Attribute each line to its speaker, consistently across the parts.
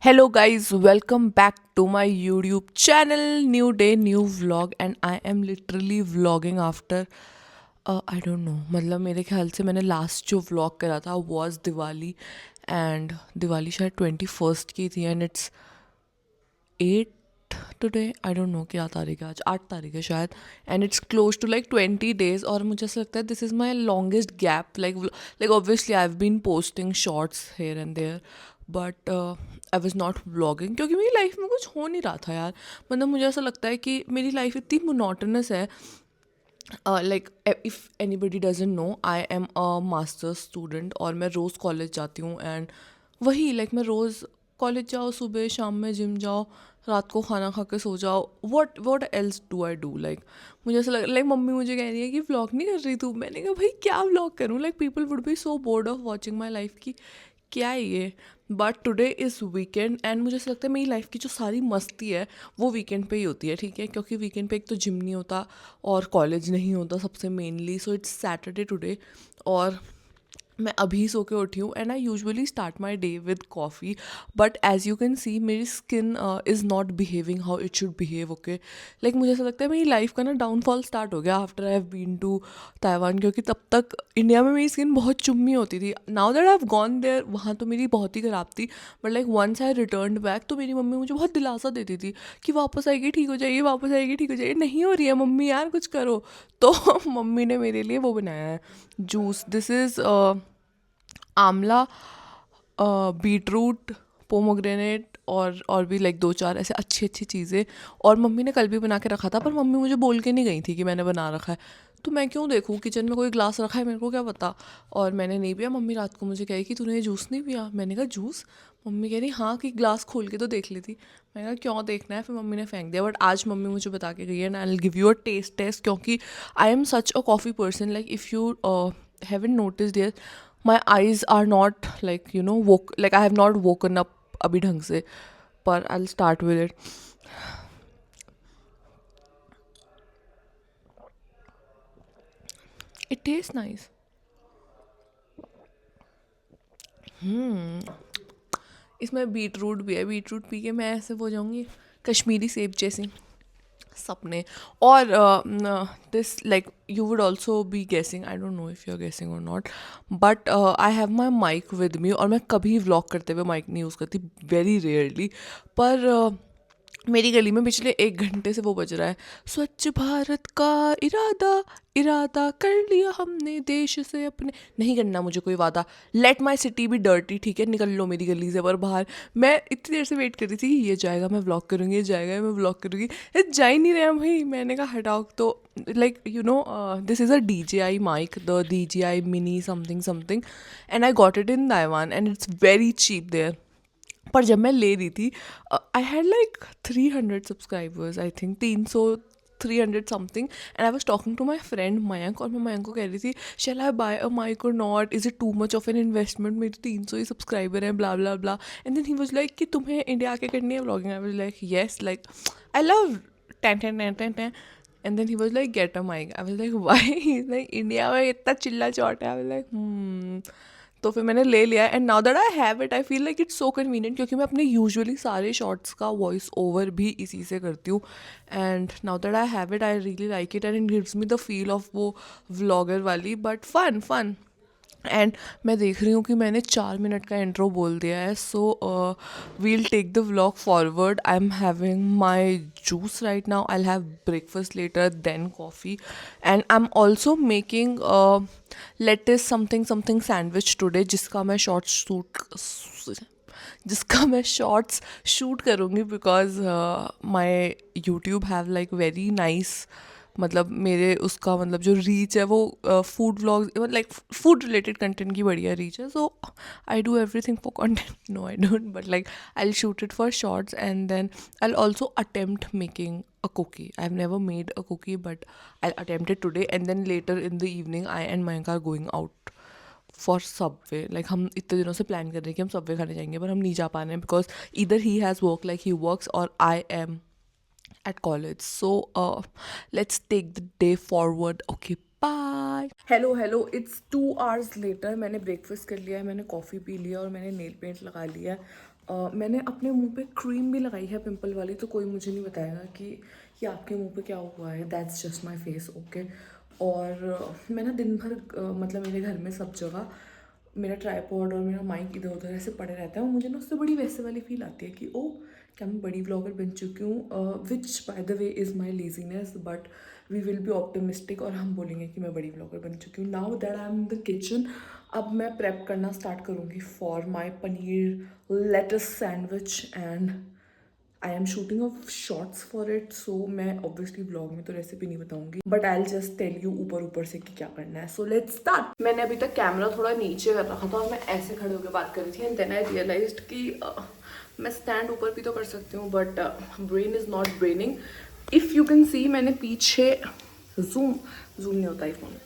Speaker 1: Hello, guys, welcome back to my YouTube channel. New day, new vlog, and I am literally vlogging after I don't know. मतलब मेरे ख्याल से मैंने last जो vlog करा था वॉज दिवाली एंड दिवाली शायद 21st की थी and it's 8 today I don't know क्या तारीख है आज 8 तारीख है शायद and it's close to like 20 days और मुझे ऐसा लगता है this is my longest gap like obviously I have been posting shorts here and there but I was not vlogging क्योंकि मेरी लाइफ में कुछ हो नहीं रहा था यार मतलब मुझे ऐसा लगता है कि मेरी लाइफ इतनी मोनोटनस है like if anybody doesn't know I am a masters student और मैं रोज़ कॉलेज जाती हूँ एंड वही लाइक मैं रोज़ कॉलेज जाओ सुबह शाम में जिम जाओ रात को खाना खा के सो जाओ what else do I do like मुझे ऐसा लग लाइक मम्मी मुझे कह रही है कि व्लॉग नहीं कर रही तू मैंने कहा भाई क्या व्लॉग करूँ like people would be so board of watching my life की क्या है ये but today is weekend and मुझे ऐसा लगता है मेरी लाइफ की जो सारी मस्ती है वो वीकेंड पे ही होती है ठीक है क्योंकि वीकेंड पे एक तो जिम नहीं होता और कॉलेज नहीं होता सबसे mainly so it's Saturday today और मैं अभी सो के उठी हूँ and I usually start my day with coffee but as you can see मेरी skin is not behaving how it should behave okay like मुझे ऐसा लगता है मेरी लाइफ का ना डाउनफॉल स्टार्ट हो गया after I have been to Taiwan क्योंकि तब तक इंडिया में मेरी स्किन बहुत चुम्मी होती थी now that I have gone there वहाँ तो मेरी बहुत ही ख़राब थी but like once I return back तो मेरी मम्मी मुझे बहुत दिलासा देती थी कि वापस आएगी ठीक हो जाएगी वापस आएगी ठीक हो जाएगी नहीं हो रही है मम्मी यार कुछ करो तो मम्मी ने मेरे लिए वो बनाया है जूस दिस इज़ आंवला बीटरूट पोमोग्रेनेट और भी लाइक दो चार ऐसे अच्छी अच्छी चीज़ें और मम्मी ने कल भी बना के रखा था पर मम्मी मुझे बोल के नहीं गई थी कि मैंने बना रखा है तो मैं क्यों देखूँ किचन में कोई ग्लास रखा है मेरे को क्या पता और मैंने नहीं पिया मम्मी रात को मुझे कही कि तूने ये जूस नहीं पिया मैंने कहा जूस मम्मी कह रही हाँ कि ग्लास खोल के तो देख ली थी मैंने कहा क्यों देखना है फिर मम्मी ने फेंक दिया बट आज मम्मी मुझे बता के गई है and I will give you a taste क्योंकि I am such a coffee person like if you haven't noticed yet my eyes are not like woke like I have not woken up अभी ढंग से पर I'll start with it. It tastes nice. इसमें beet root भी है beet root P के मैं ऐसे हो जाऊंगी कश्मीरी सेब जैसी सपने और this like you would also be guessing I don't know if you are guessing और not but I have my mic with me और मैं कभी व्लॉग करते हुए माइक नहीं यूज़ करती वेरी रेयरली पर मेरी गली में पिछले 1 घंटे से वो बज रहा है स्वच्छ भारत का इरादा इरादा कर लिया हमने देश से अपने नहीं करना मुझे कोई वादा लेट माई सिटी भी डर्टी ठीक है निकल लो मेरी गली से पर बाहर मैं इतनी देर से वेट कर रही थी कि ये जाएगा मैं व्लॉग करूँगी ये जाएगा मैं व्लॉग करूँगी ये जा ही नहीं रहा भाई मैंने कहा हटाओ तो like this is a DJI mic the DJI mini something something and I got it in Taiwan and it's very cheap there पर जब मैं ले रही थी I had like 300 subscribers I think 300 something and I was talking to my friend Mayank और मैं मयंक को कह रही थी shall I buy a mic और not is it too much of an investment मेरे 300 ही सब्सक्राइबर हैं blah blah blah and then he was like कि तुम्हें इंडिया आके करनी है vlogging I was like yes like I love ten ten ten ten ten and then he was like get a mic I was like why like India में इतना चिल्ला chat है आई was like तो फिर मैंने ले लिया and now that I have it I feel like it's so convenient क्योंकि मैं अपने यूजुअली सारे शॉर्ट्स का वॉइस ओवर भी इसी से करती हूँ and now that I have it I really like it and it gives me the feel of वो व्लॉगर वाली बट फन फन एंड मैं देख रही हूँ कि मैंने 4 मिनट का इंट्रो बोल दिया है so we'll take the vlog forward I am having my juice right now I have breakfast later then coffee and I am also making latest something something sandwich today जिसका मैं shorts shoot करूँगी because my YouTube have like very nice मतलब मेरे उसका मतलब जो reach है वो food vlogs like food related content की बढ़िया रीच है so I do everything for content no I don't but like I will shoot it for shorts and then I will also attempt making a cookie. I've never made a cookie, but I'll attempt it today. And then later in the evening, I and Mayank are going out for Subway. Like हम इतने दिनों से plan कर रहे हैं कि हम Subway खाने जाएंगे पर हम नहीं जा पा रहे हैं because either he has work like he works or I am at college. So let's take the day forward. Okay, bye. Hello it's 2 hours later मैंने ब्रेकफास्ट कर लिया है मैंने कॉफ़ी पी लिया और मैंने नेल पेंट लगा लिया है मैंने अपने मुंह पे क्रीम भी लगाई है पिंपल वाली, तो कोई मुझे नहीं बताएगा कि ये आपके मुंह पे क्या हुआ है, that's just my face, okay. और मैं ना दिन भर मतलब मेरे घर में सब जगह मेरा ट्राईपॉड और मेरा माइक इधर उधर ऐसे पड़े रहता है, और मुझे ना उससे बड़ी वैसे वाली फील आती है कि ओ क्या मैं बड़ी व्लॉगर बन चुकी हूँ, which by the way is my laziness, but we will be optimistic और हम बोलेंगे कि मैं बड़ी व्लॉगर बन चुकी हूँ। Now that I am in the kitchen, अब मैं प्रेप करना स्टार्ट करूँगी for my paneer lettuce sandwich, and I am shooting of shorts for it, so मैं ऑब्वियसली ब्लॉग में तो रेसिपी नहीं बताऊंगी, but I will just tell you ऊपर ऊपर से कि क्या करना है। So let's start. मैंने अभी तक कैमरा थोड़ा नीचे कर रखा था और मैं ऐसे खड़े होकर बात कर रही थी, एंड देन आई रियलाइज्ड कि मैं स्टैंड ऊपर भी तो कर सकती हूँ, but brain is not braining. If you can see मैंने पीछे जूम नहीं होता है phone.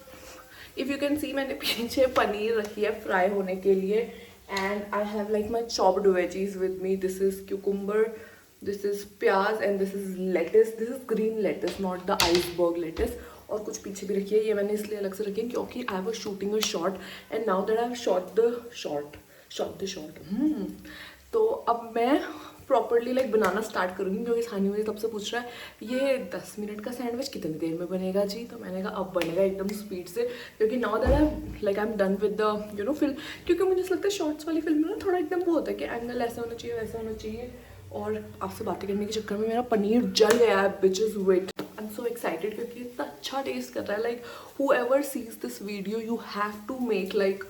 Speaker 1: If you can see मैंने पीछे पनीर रखी है फ्राई होने के लिए, and I have like my chopped veggies with me. This is cucumber, this is pyaz, and this is lettuce. This is green lettuce, not the iceberg lettuce. और कुछ पीछे भी रखी है, ये मैंने इसलिए अलग से रखी है क्योंकि I was shooting a shot, and now that I have shot the shot. तो अब मैं प्रॉपरली लाइक बनाना स्टार्ट करूँगी, क्योंकि सानी मुझे तब से पूछ रहा है ये 10 मिनट का सैंडविच कितनी देर में बनेगा जी, तो मैंने कहा अब बनेगा एकदम स्पीड से, क्योंकि now that I am done with the you know film. क्योंकि मुझे ऐसा लगता है शॉर्ट्स वाली फिल्म में ना थोड़ा एकदम वो होता है कि एंगल ऐसा होना चाहिए, वैसा होना चाहिए, और आपसे बातें करने के चक्कर में मेरा पनीर जल गया है, which is wait. I am so excited क्योंकि इतना अच्छा टेस्ट कर रहा है। Like whoever sees this video you have to make like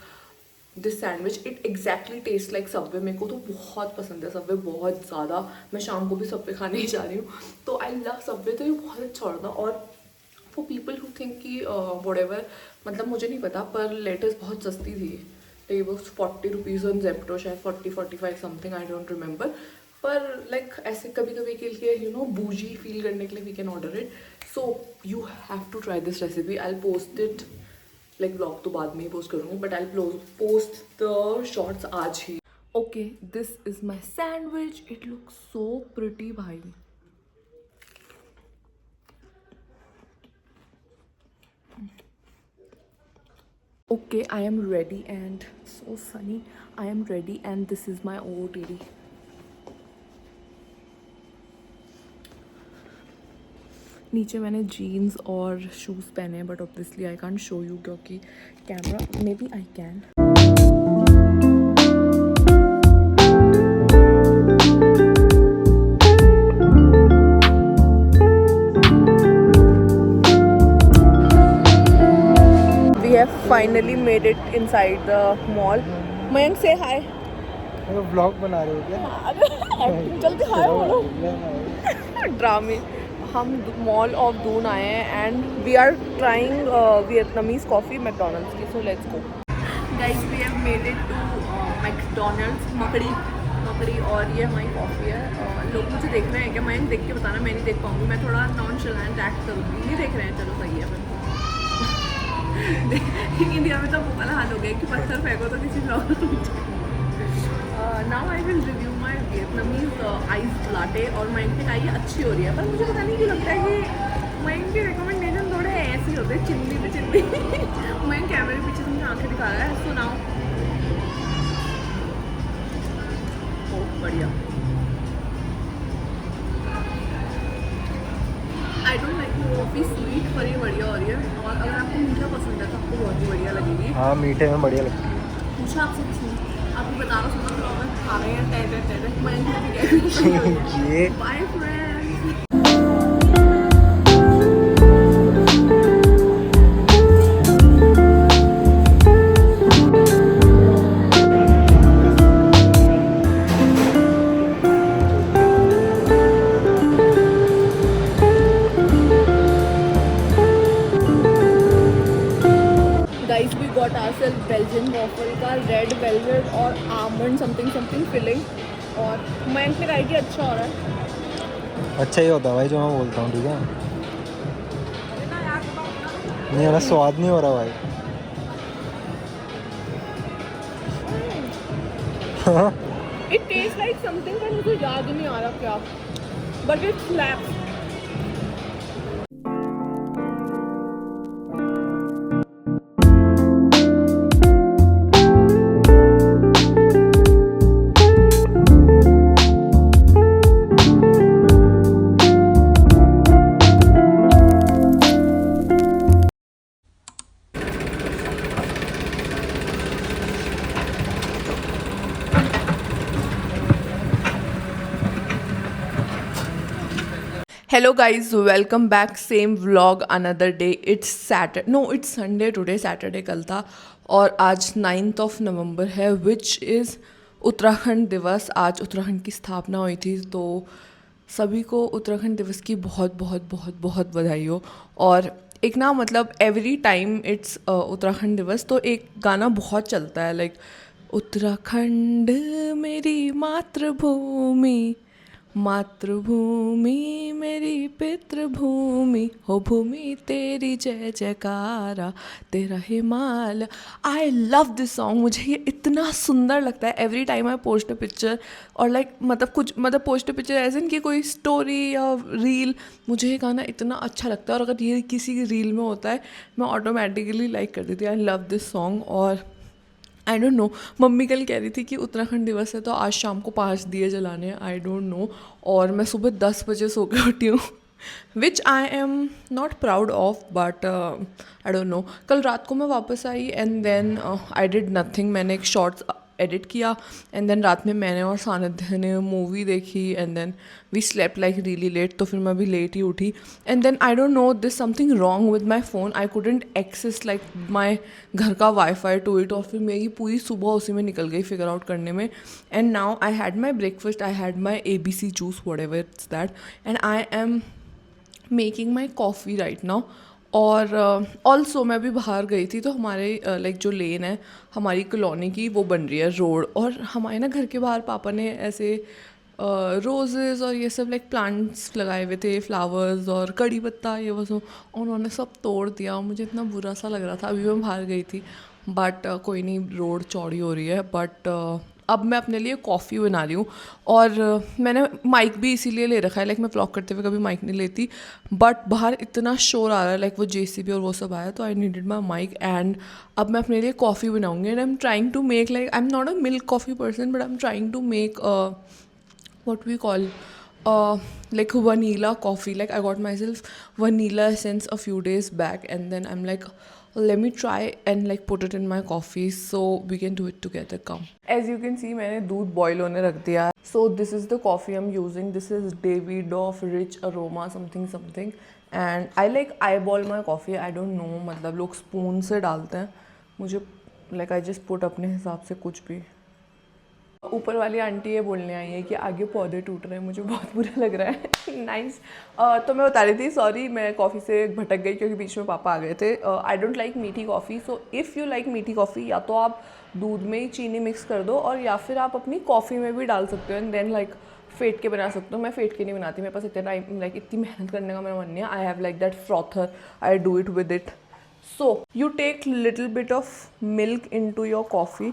Speaker 1: this sandwich, it exactly taste like Subway. मेरे को तो बहुत पसंद है सबवे, बहुत ज़्यादा। मैं शाम को भी सबवे खाने ही जा रही हूँ, तो आई लव सबवे, तो ये बहुत अच्छा होता। और फॉर पीपल हु थिंक कि व्हाटएवर, मतलब मुझे नहीं पता, पर लेटेस्ट बहुत सस्ती थी। It was 40 rupees on Zepto, शायद 40-45 समथिंग, आई डोंट रिमेंबर। पर लाइक ऐसे कभी कभी के लिए यू नो बूजी फील करने के लिए we can order it. So you have to try this recipe. I will post it, like blog तो बाद में ही पोस्ट करूँगी, but I post the shorts आज ही। Okay, this is my sandwich, it look so pretty भाई। Okay, I am ready and so sunny. I am ready and this is my OOTD। नीचे मैंने जीन्स और shoes पहने हैं, but obviously I can't show you क्योंकि camera, maybe I can. We have finally made it inside the mall. Mayank से hi.
Speaker 2: Vlog बना रहे हो क्या?
Speaker 1: जल्दी हाय बोलो। ड्रामे। हम मॉल ऑफ दून आए हैं and we are trying Vietnamese coffee McDonald's की, so let's go guys. We have made it to McDonald's मकड़ी, और ये हमारी कॉफ़ी है। लोग मुझे देख रहे हैं क्या? मैं देख के बताना, मैं नहीं देख पाऊँगी, मैं थोड़ा नॉनशलेंट एक्ट करूँगी। नहीं देख रहे हैं, चलो सही है फिर। इंडिया में तो वो वाला हाल हो गया कि पत्थर फेंको तो किसी blogger. Now I will review my Vietnamese ice latte, और मयंक ने कहा ये अच्छी हो रही है, पर मुझे पता नहीं क्यों लगता है कि मयंक के रिकमेंडेशन थोड़े ऐसे ही होते हैं, चिल्ली पे चिल्ली। मयंक कैमरे के पीछे से मुझे आंखें दिखा रहा है, सुनाओ। बहुत बढ़िया। I don't like coffee sweet, पर ये बढ़िया हो रही है। और अगर आपको मीठा पसंद है तो आपको बहुत ही बढ़िया लगेगी।
Speaker 2: हाँ, मीठे में बढ़िया लगती है।
Speaker 1: पूछा आपसे कुछ नहीं, आपको बता रहा सुना ब्लॉगर खा रहे हैं टेरे। मैं
Speaker 2: ये
Speaker 1: bye friends. Guys we got ourselves Belgian waffle का रेड वेलवेट और आमंड समथिंग फिलिंग, और मयंक ने कहा कि अच्छा हो रहा है।
Speaker 2: अच्छा ही होता है भाई, जो मैं बोलता हूँ, ठीक है। नहीं वाला स्वाद नहीं हो रहा भाई।
Speaker 1: इट टेस्ट लाइक समथिंग, पर मुझे याद ही नहीं आ रहा क्या, but it slaps. Hello guys, welcome back. Same vlog, another day. It's Saturday. No, it's Sunday today. Saturday कल था और आज 9th of November है, which is उत्तराखंड दिवस. आज उत्तराखंड की स्थापना हुई थी, तो सभी को उत्तराखंड दिवस की बहुत बहुत बहुत बहुत बधाई हो. और एक ना मतलब एवरी टाइम इट्स उत्तराखंड दिवस तो एक गाना बहुत चलता है, लाइक उत्तराखंड मेरी मातृभूमि, मातृभूमि मेरी पितृभूमि, हो भूमि तेरी जय जयकारा, तेरा Himalaya. I love this song. मुझे ये इतना सुंदर लगता है every time I post a picture. और लाइक मतलब कुछ मतलब post a picture as in कि कोई स्टोरी या रील, मुझे ये गाना इतना अच्छा लगता है. और अगर ये किसी रील में होता है मैं ऑटोमेटिकली लाइक कर देती हूँ. आई लव दिस सॉन्ग. और आई डोंट नो, मम्मी कल कह रही थी कि उत्तराखंड दिवस है तो आज शाम को 5 दिए जलाने हैं. I don't know. और मैं सुबह 10 बजे सो के उठी हूँ, which I am not proud of, but I don't know. कल रात को मैं वापस आई and then I did nothing. मैंने एक शॉर्ट्स एडिट किया एंड देन रात में मैंने और सानिध्य ने मूवी देखी and then we slept like really late. तो फिर मैं भी लेट ही उठी and then I don't no this something wrong with my phone. I couldn't access like my घर का वाईफाई टू इट. और फिर मेरी पूरी सुबह उसी में निकल गई फिगर आउट करने में. And now I had my breakfast, I had my ABC juice, what ever its that, and I am making my coffee right now. और ऑल्सो मैं अभी बाहर गई थी तो हमारे लाइक जो लेन है हमारी कॉलोनी की वो बन रही है रोड. और हमारे ना घर के बाहर पापा ने ऐसे रोजेज़ और ये सब लाइक प्लांट्स लगाए हुए थे, फ्लावर्स और कड़ी पत्ता ये वो सब. उन्होंने सब तोड़ दिया. मुझे इतना बुरा सा लग रहा था. अभी मैं बाहर गई थी बट कोई नहीं, रोड चौड़ी हो रही है. बट अब मैं अपने लिए कॉफ़ी बना रही हूँ. और मैंने माइक भी इसीलिए ले रखा है, लाइक मैं व्लॉग करते हुए कभी माइक नहीं लेती. बट बाहर इतना शोर आ रहा है, लाइक वो JCB और वो सब आया, तो I needed my mic. And अब मैं अपने लिए कॉफ़ी बनाऊँगी and I am trying to make, like I am not a milk coffee person but I am trying to make what we call like vanilla coffee. Like I got myself vanilla essence a few days back and then I'm like, let me try and like put it in my coffee so we can do it together. Come, as you can see मैंने दूध boil होने रख दिया है. So this is the coffee I'm using. This is Davidoff Rich Aroma something something and I like eyeball my coffee. I don't know, मतलब लोग spoon से डालते हैं, मुझे like I just put अपने हिसाब से कुछ भी. ऊपर वाली आंटी ये बोलने आई है कि आगे पौधे टूट रहे हैं. मुझे बहुत बुरा लग रहा है. नाइस. तो मैं बता रही थी, सॉरी मैं कॉफ़ी से भटक गई क्योंकि बीच में पापा आ गए थे. आई डोंट लाइक मीठी coffee. So if you like मीठी कॉफ़ी, या तो आप दूध में ही चीनी मिक्स कर दो और या फिर आप अपनी कॉफ़ी में भी डाल सकते हो एंड देन लाइक फेंट के बना सकते हो. मैं फेंट के नहीं बनाती, मेरे पास इतना टाइम, लाइक इतनी मेहनत करने का मेरा मन नहीं है. I have like that frother, I do it with it. So you take little bit of milk into your coffee.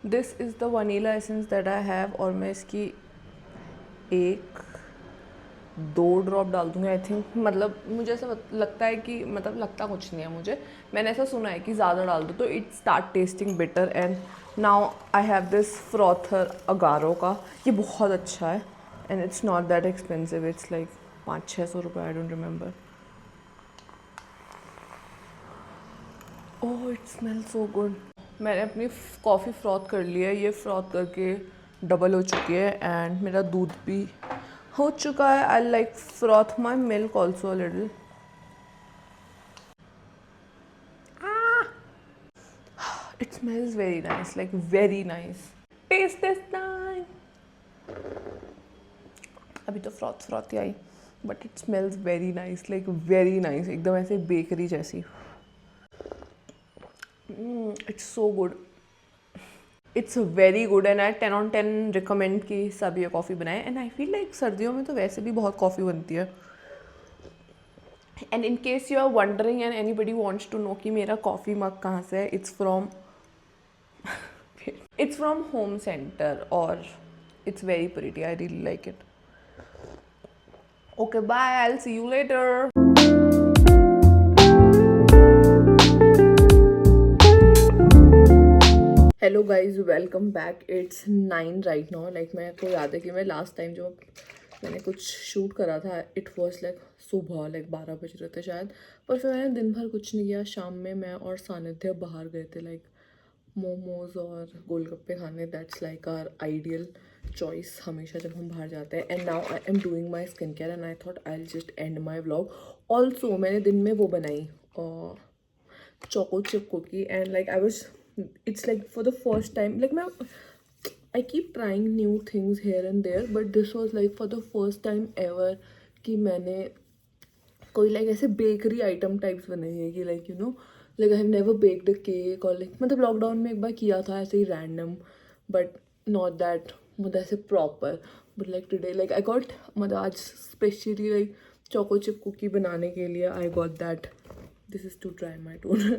Speaker 1: This is the vanilla essence that I have. और मैं इसकी 1-2 ड्रॉप डाल दूँगी आई थिंक. मतलब मुझे ऐसा लगता है कि, मतलब लगता कुछ नहीं है मुझे, मैंने ऐसा सुना है कि ज़्यादा डाल दो तो it start testing better. And now I have this frother Agaro का. ये बहुत अच्छा है and it's not that expensive. It's like 500-600 रुपये, I don't remember. Oh it smell so good. मैंने अपनी कॉफ़ी फ्रॉथ कर ली है. ये फ्रॉथ करके डबल हो चुकी है एंड मेरा दूध भी हो चुका है. I like froth my milk also a little. It smells very nice, like very nice. Taste this time. अभी तो फ्रॉथ ही आई but it smells very nice, like very nice. एकदम ऐसे बेकरी जैसी. It's so good. It's very good and I 10 on 10 recommend कि सब ये कॉफ़ी बनाए. एंड आई फील लाइक सर्दियों में तो वैसे भी बहुत कॉफ़ी बनती है. And in case you are wondering and anybody wants to know कि मेरा कॉफ़ी मग कहाँ से है, इट्स फ्रॉम होम सेंटर और it's very pretty. I really like it. Okay bye, I will see you later. Hello guys, welcome back. It's 9 right now. Like मेरे को याद है कि मैं लास्ट टाइम जो मैंने कुछ शूट करा था इट वॉज लाइक सुबह, लाइक 12 बज रहे थे शायद. पर फिर मैंने दिन भर कुछ नहीं किया. शाम में मैं और सानिध्य बाहर गए थे लाइक मोमोज़ और गोलगप्पे खाने. That's like our ideal choice हमेशा जब हम बाहर जाते हैं. And now I am doing my skin care and I thought I will just end my vlog. Also मैंने दिन में वो बनाई choco chip cookie, and like it's like for the first time, like I keep trying new things here and there, but this was like for the first time ever कि मैंने कोई like ऐसे bakery item types बनाई है कि like like I have never baked a cake or like मतलब lockdown में एक बार किया था ऐसे ही रैंडम, बट नॉट दैट मतलब ऐसे proper. But like today like I got मतलब आज specially like choco chip cookie बनाने के लिए I got that. This is to dry my toner.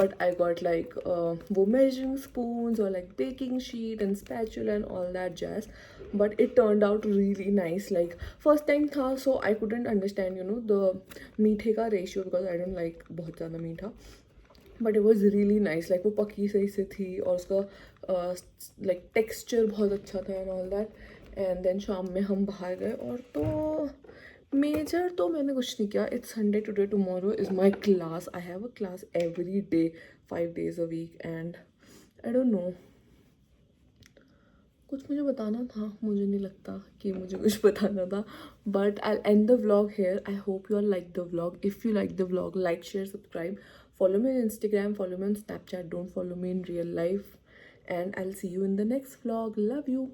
Speaker 1: But I got like वो measuring spoons or like baking sheet and spatula and all that jazz. But it turned out really nice. Like first time था, so I couldn't understand the मीठे का ratio because I don't like बहुत ज़्यादा मीठा. But it was really nice. Like वो पकी सही से थी और उसका like texture बहुत अच्छा था and all that. And then शाम में हम बाहर गए और तो मेजर तो मैंने कुछ नहीं किया. It's Sunday today. Tomorrow is my class. I have a class every day 5 days a week and I don't no कुछ मुझे बताना था. मुझे नहीं लगता कि मुझे कुछ बताना था, but I end the vlog here. I hope you are like the vlog. If you like the vlog, like, share, subscribe, follow me on Instagram, follow me on Snapchat, don't follow me in real life, and I'll see you in the next vlog. Love you.